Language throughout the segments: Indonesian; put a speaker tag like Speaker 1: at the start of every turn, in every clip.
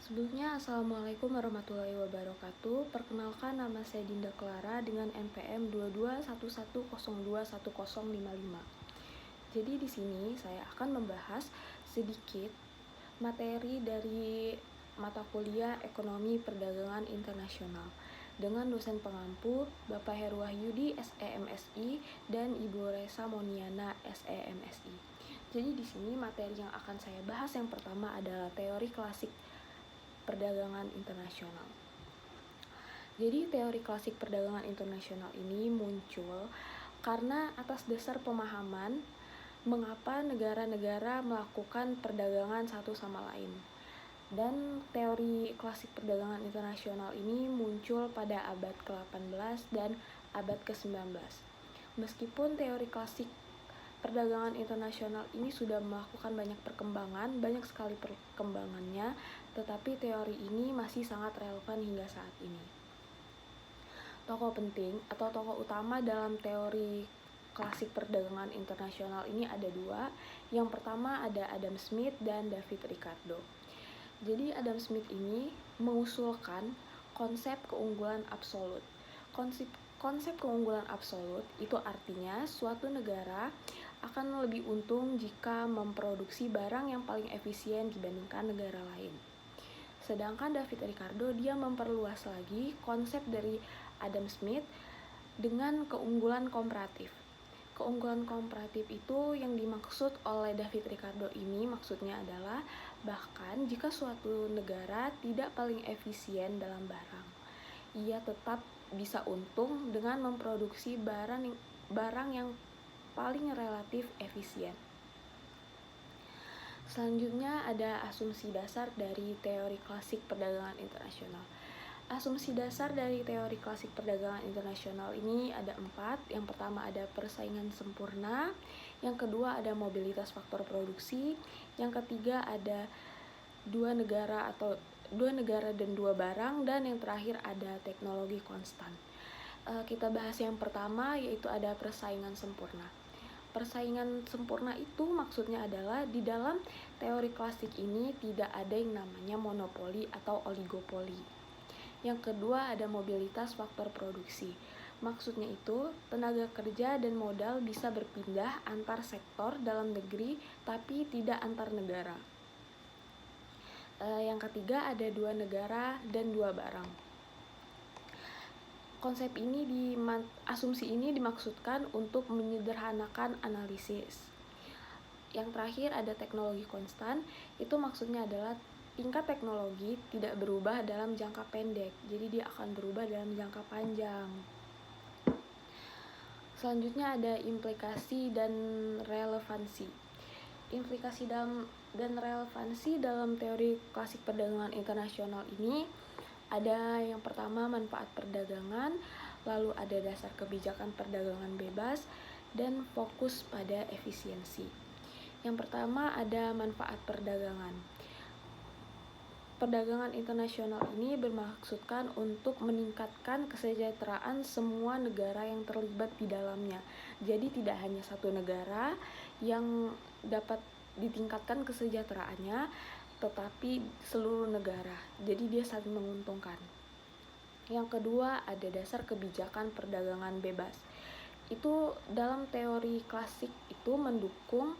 Speaker 1: Sebelumnya, Assalamualaikum warahmatullahi wabarakatuh. Perkenalkan, nama saya Dinda Clara dengan NPM 2211021055. Jadi di sini saya akan membahas sedikit materi dari mata kuliah Ekonomi Perdagangan Internasional dengan dosen pengampu Bapak Heru Wahyudi SEMSI dan Ibu Resa Moniana SEMSI. Jadi di sini materi yang akan saya bahas yang pertama adalah teori klasik perdagangan internasional. Jadi teori klasik perdagangan internasional ini muncul karena atas dasar pemahaman mengapa negara-negara melakukan perdagangan satu sama lain. Dan teori klasik perdagangan internasional ini muncul pada abad ke-18 dan abad ke-19. Meskipun teori klasik perdagangan internasional ini sudah melakukan banyak perkembangan, banyak sekali perkembangannya, tetapi teori ini masih sangat relevan hingga saat ini. Tokoh penting atau tokoh utama dalam teori klasik perdagangan internasional ini ada dua. Yang pertama ada Adam Smith dan David Ricardo. Jadi Adam Smith ini mengusulkan konsep keunggulan absolut. Konsep keunggulan absolut itu artinya suatu negara akan lebih untung jika memproduksi barang yang paling efisien dibandingkan negara lain. Sedangkan David Ricardo dia memperluas lagi konsep dari Adam Smith dengan keunggulan komparatif. Keunggulan komparatif itu yang dimaksud oleh David Ricardo ini maksudnya adalah bahkan jika suatu negara tidak paling efisien dalam barang, ia tetap bisa untung dengan memproduksi barang yang paling relatif efisien. Selanjutnya ada asumsi dasar dari teori klasik perdagangan internasional. Asumsi dasar dari teori klasik perdagangan internasional ini ada 4. Yang pertama ada persaingan sempurna, yang kedua ada mobilitas faktor produksi, yang ketiga ada dua negara dan dua barang, dan yang terakhir ada teknologi konstan. Kita bahas yang pertama, yaitu ada persaingan sempurna. Persaingan sempurna itu maksudnya adalah di dalam teori klasik ini tidak ada yang namanya monopoli atau oligopoli. Yang kedua ada mobilitas faktor produksi. Maksudnya itu tenaga kerja dan modal bisa berpindah antar sektor dalam negeri tapi tidak antar negara. Yang ketiga ada dua negara dan dua barang. Asumsi ini dimaksudkan untuk menyederhanakan analisis. Yang terakhir ada teknologi konstan, itu maksudnya adalah tingkat teknologi tidak berubah dalam jangka pendek, jadi dia akan berubah dalam jangka panjang. Selanjutnya ada implikasi dan relevansi. Implikasi dan relevansi dalam teori klasik perdagangan internasional ini ada yang pertama manfaat perdagangan, lalu ada dasar kebijakan perdagangan bebas, dan fokus pada efisiensi. Yang pertama ada manfaat perdagangan. Perdagangan internasional ini bermaksudkan untuk meningkatkan kesejahteraan semua negara yang terlibat di dalamnya. Jadi tidak hanya satu negara yang dapat ditingkatkan kesejahteraannya, tetapi seluruh negara. Jadi dia saling menguntungkan. Yang kedua ada dasar kebijakan perdagangan bebas. Itu dalam teori klasik itu mendukung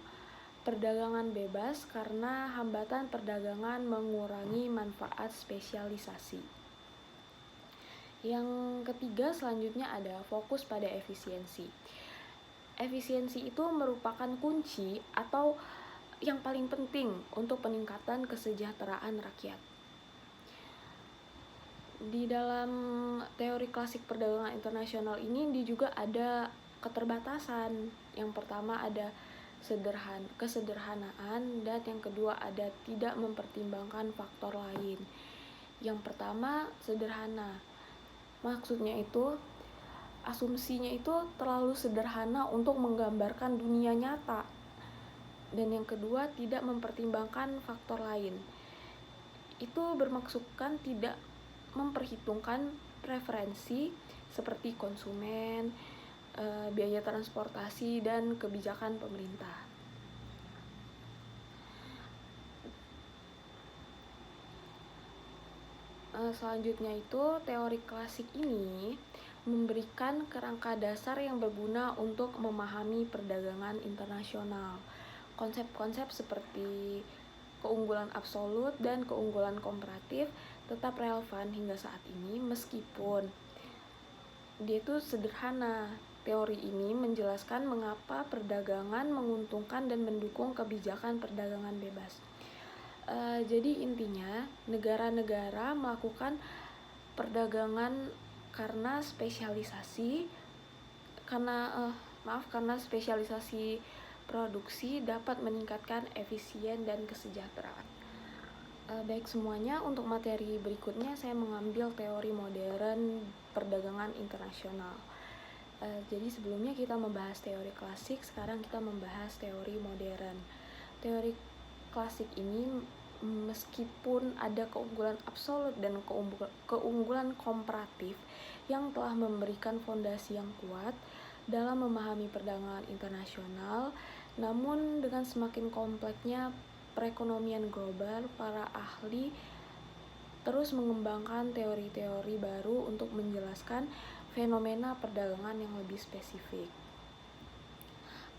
Speaker 1: perdagangan bebas karena hambatan perdagangan mengurangi manfaat spesialisasi. Yang ketiga selanjutnya ada fokus pada efisiensi. Efisiensi itu merupakan kunci atau yang paling penting untuk peningkatan kesejahteraan rakyat. Di dalam teori klasik perdagangan internasional ini juga ada keterbatasan. Yang pertama ada kesederhanaan, dan yang kedua ada tidak mempertimbangkan faktor lain. Yang pertama sederhana. Maksudnya itu asumsinya itu terlalu sederhana untuk menggambarkan dunia nyata. Dan yang kedua tidak mempertimbangkan faktor lain. Itu bermaksudkan tidak memperhitungkan preferensi seperti konsumen, biaya transportasi, dan kebijakan pemerintah. Selanjutnya itu teori klasik ini memberikan kerangka dasar yang berguna untuk memahami perdagangan internasional. Konsep-konsep seperti keunggulan absolut dan keunggulan komparatif tetap relevan hingga saat ini meskipun dia itu sederhana. Teori ini menjelaskan mengapa perdagangan menguntungkan dan mendukung kebijakan perdagangan bebas. Jadi intinya negara-negara melakukan perdagangan karena spesialisasi produksi dapat meningkatkan efisien dan kesejahteraan. Baik semuanya, untuk materi berikutnya saya mengambil teori modern perdagangan internasional. Jadi sebelumnya kita membahas teori klasik, sekarang kita membahas teori modern. Teori klasik ini meskipun ada keunggulan absolut dan keunggulan komparatif yang telah memberikan fondasi yang kuat dalam memahami perdagangan internasional, namun dengan semakin kompleksnya perekonomian global, para ahli terus mengembangkan teori-teori baru untuk menjelaskan fenomena perdagangan yang lebih spesifik.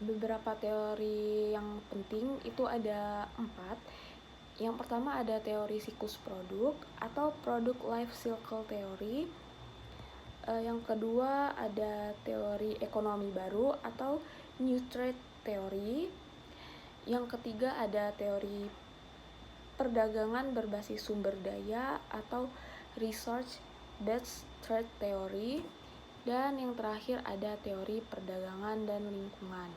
Speaker 1: Beberapa teori yang penting itu ada 4. Yang pertama ada teori siklus produk atau product life cycle theory. Yang kedua ada teori ekonomi baru atau new trade theory. Yang ketiga ada teori perdagangan berbasis sumber daya atau research based trade theory. Dan yang terakhir ada teori perdagangan dan lingkungan.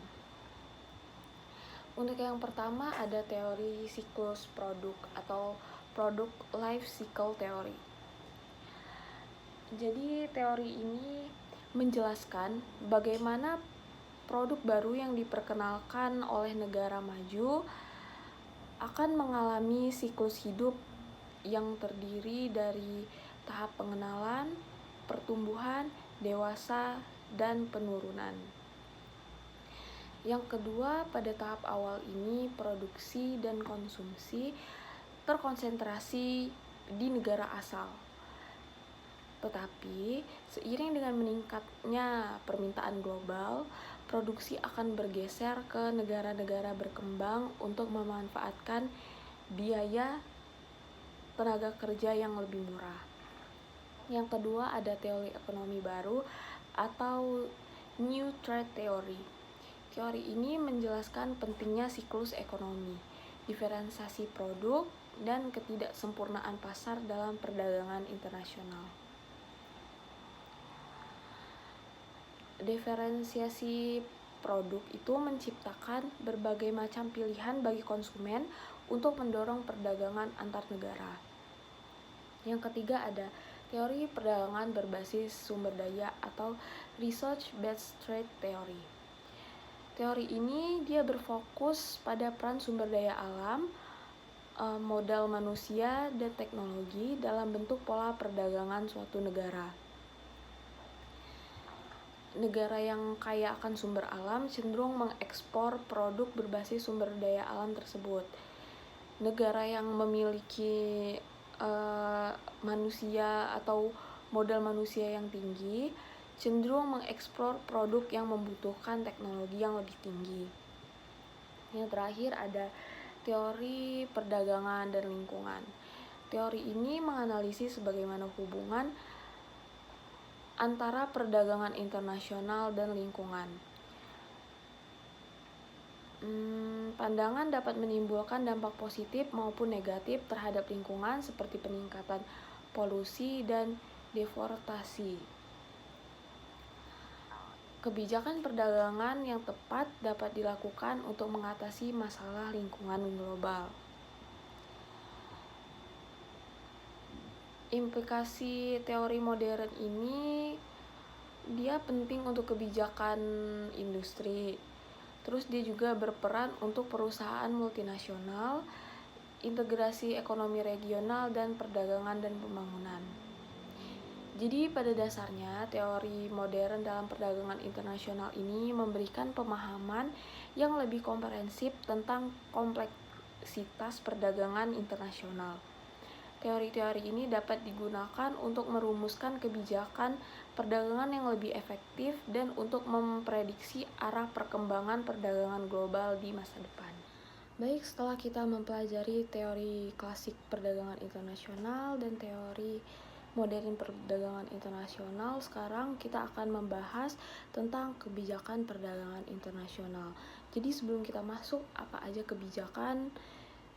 Speaker 1: Untuk yang pertama ada teori siklus produk atau product life cycle theory. Jadi teori ini menjelaskan bagaimana produk baru yang diperkenalkan oleh negara maju akan mengalami siklus hidup yang terdiri dari tahap pengenalan, pertumbuhan, dewasa, dan penurunan. Yang kedua, pada tahap awal ini produksi dan konsumsi terkonsentrasi di negara asal. Tetapi, seiring dengan meningkatnya permintaan global, produksi akan bergeser ke negara-negara berkembang untuk memanfaatkan biaya tenaga kerja yang lebih murah. Yang kedua ada teori ekonomi baru atau new trade theory. Teori ini menjelaskan pentingnya siklus ekonomi, diferensiasi produk, dan ketidaksempurnaan pasar dalam perdagangan internasional. Diferensiasi produk itu menciptakan berbagai macam pilihan bagi konsumen untuk mendorong perdagangan antar negara. Yang ketiga ada teori perdagangan berbasis sumber daya atau research based trade theory. Teori ini dia berfokus pada peran sumber daya alam, modal manusia, dan teknologi dalam bentuk pola perdagangan suatu negara. Negara yang kaya akan sumber alam cenderung mengekspor produk berbasis sumber daya alam tersebut. Negara yang memiliki manusia atau modal manusia yang tinggi cenderung mengeksplor produk yang membutuhkan teknologi yang lebih tinggi. Yang terakhir ada teori perdagangan dan lingkungan. Teori ini menganalisis bagaimana hubungan antara perdagangan internasional dan lingkungan. Pandangan dapat menimbulkan dampak positif maupun negatif terhadap lingkungan seperti peningkatan polusi dan deforestasi. Kebijakan perdagangan yang tepat dapat dilakukan untuk mengatasi masalah lingkungan global. Implikasi teori modern ini dia penting untuk kebijakan industri. Terus dia juga berperan untuk perusahaan multinasional, integrasi ekonomi regional, dan perdagangan dan pembangunan. Jadi pada dasarnya teori modern dalam perdagangan internasional ini memberikan pemahaman yang lebih komprehensif tentang kompleksitas perdagangan internasional. Teori-teori ini dapat digunakan untuk merumuskan kebijakan perdagangan yang lebih efektif dan untuk memprediksi arah perkembangan perdagangan global di masa depan. Baik, setelah kita mempelajari teori klasik perdagangan internasional dan teori modern perdagangan internasional, sekarang kita akan membahas tentang kebijakan perdagangan internasional. Jadi sebelum kita masuk apa aja kebijakan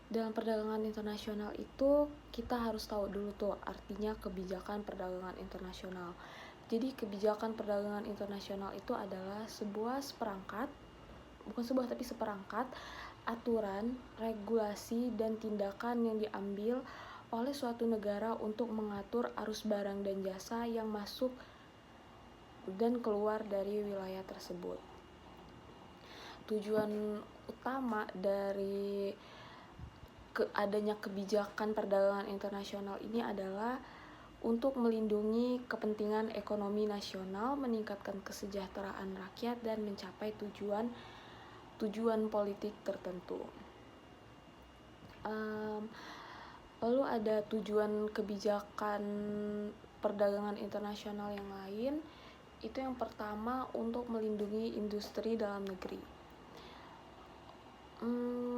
Speaker 1: dalam perdagangan internasional itu, kita harus tahu dulu tuh artinya kebijakan perdagangan internasional. Jadi kebijakan perdagangan internasional itu adalah seperangkat aturan, regulasi, dan tindakan yang diambil oleh suatu negara untuk mengatur arus barang dan jasa yang masuk dan keluar dari wilayah tersebut. Tujuan utama dari adanya kebijakan perdagangan internasional ini adalah untuk melindungi kepentingan ekonomi nasional, meningkatkan kesejahteraan rakyat, dan mencapai tujuan politik tertentu. Lalu ada tujuan kebijakan perdagangan internasional yang lain. Itu yang pertama, untuk melindungi industri dalam negeri.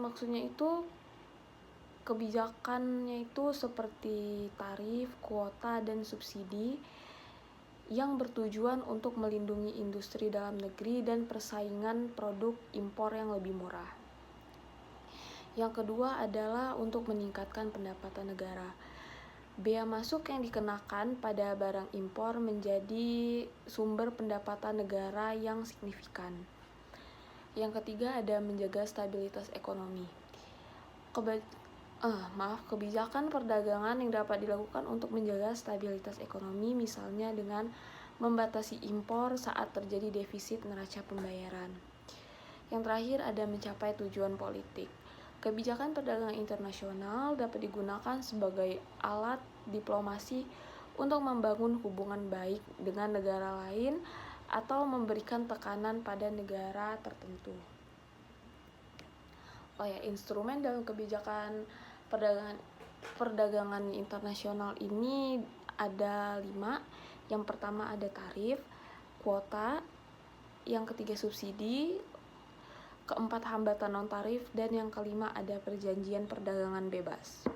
Speaker 1: Maksudnya itu kebijakannya itu seperti tarif, kuota, dan subsidi yang bertujuan untuk melindungi industri dalam negeri dan persaingan produk impor yang lebih murah. Yang kedua adalah untuk meningkatkan pendapatan negara. Bea masuk yang dikenakan pada barang impor menjadi sumber pendapatan negara yang signifikan. Yang ketiga ada menjaga stabilitas ekonomi. Kebijakan perdagangan yang dapat dilakukan untuk menjaga stabilitas ekonomi, misalnya dengan membatasi impor saat terjadi defisit neraca pembayaran. Yang terakhir ada mencapai tujuan politik. Kebijakan perdagangan internasional dapat digunakan sebagai alat diplomasi untuk membangun hubungan baik dengan negara lain atau memberikan tekanan pada negara tertentu. Instrumen dalam kebijakan perdagangan internasional ini ada 5. Yang pertama ada tarif, kuota, yang ketiga subsidi, keempat hambatan non-tarif, dan yang kelima ada perjanjian perdagangan bebas.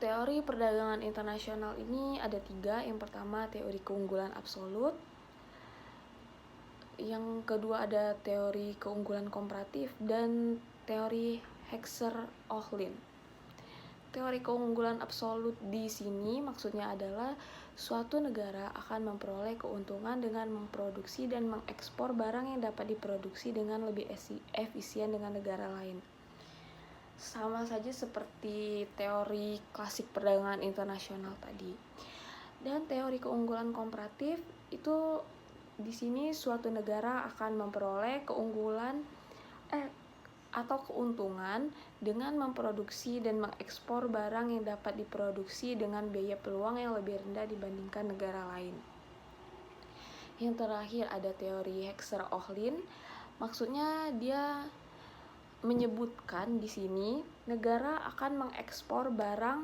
Speaker 1: Teori perdagangan internasional ini ada 3. Yang pertama teori keunggulan absolut, yang kedua ada teori keunggulan komparatif, dan teori Heckscher-Ohlin. Teori keunggulan absolut di sini maksudnya adalah suatu negara akan memperoleh keuntungan dengan memproduksi dan mengekspor barang yang dapat diproduksi dengan lebih efisien dengan negara lain. Sama saja seperti teori klasik perdagangan internasional tadi. Dan teori keunggulan komparatif itu di sini suatu negara akan memperoleh keuntungan dengan memproduksi dan mengekspor barang yang dapat diproduksi dengan biaya peluang yang lebih rendah dibandingkan negara lain. Yang terakhir ada teori Heckscher-Ohlin. Maksudnya dia menyebutkan di sini negara akan mengekspor barang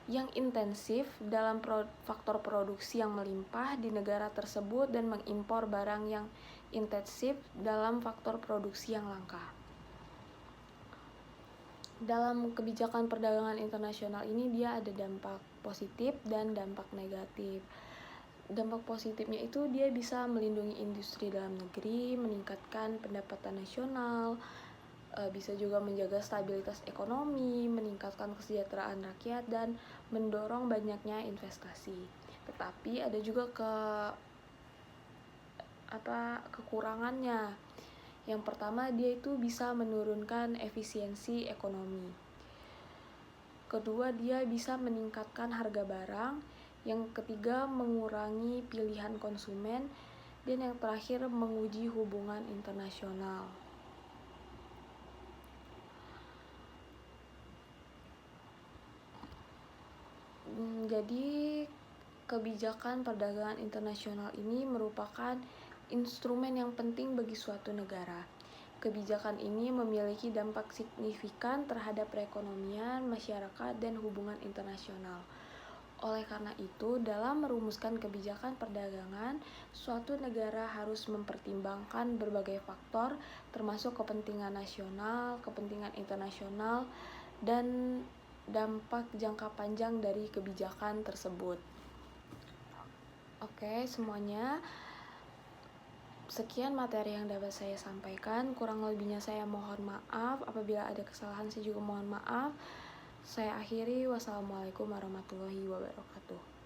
Speaker 1: yang intensif dalam faktor produksi yang melimpah di negara tersebut dan mengimpor barang yang intensif dalam faktor produksi yang langka. Dalam kebijakan perdagangan internasional ini dia ada dampak positif dan dampak negatif. Dampak positifnya itu dia bisa melindungi industri dalam negeri, meningkatkan pendapatan nasional, bisa juga menjaga stabilitas ekonomi, meningkatkan kesejahteraan rakyat, dan mendorong banyaknya investasi. Tetapi ada juga kekurangannya. Yang pertama, dia itu bisa menurunkan efisiensi ekonomi. Kedua, dia bisa meningkatkan harga barang. Yang ketiga, mengurangi pilihan konsumen. Dan yang terakhir, menguji hubungan internasional. Jadi, kebijakan perdagangan internasional ini merupakan instrumen yang penting bagi suatu negara. kebijakan ini memiliki dampak signifikan terhadap perekonomian, masyarakat, dan hubungan internasional. Oleh karena itu, dalam merumuskan kebijakan perdagangan, suatu negara harus mempertimbangkan berbagai faktor, termasuk kepentingan nasional, kepentingan internasional, dan dampak jangka panjang dari kebijakan tersebut. Oke, semuanya. Sekian materi yang dapat saya sampaikan. Kurang lebihnya saya mohon maaf. Apabila ada kesalahan, saya juga mohon maaf. Saya akhiri. Wassalamualaikum warahmatullahi wabarakatuh.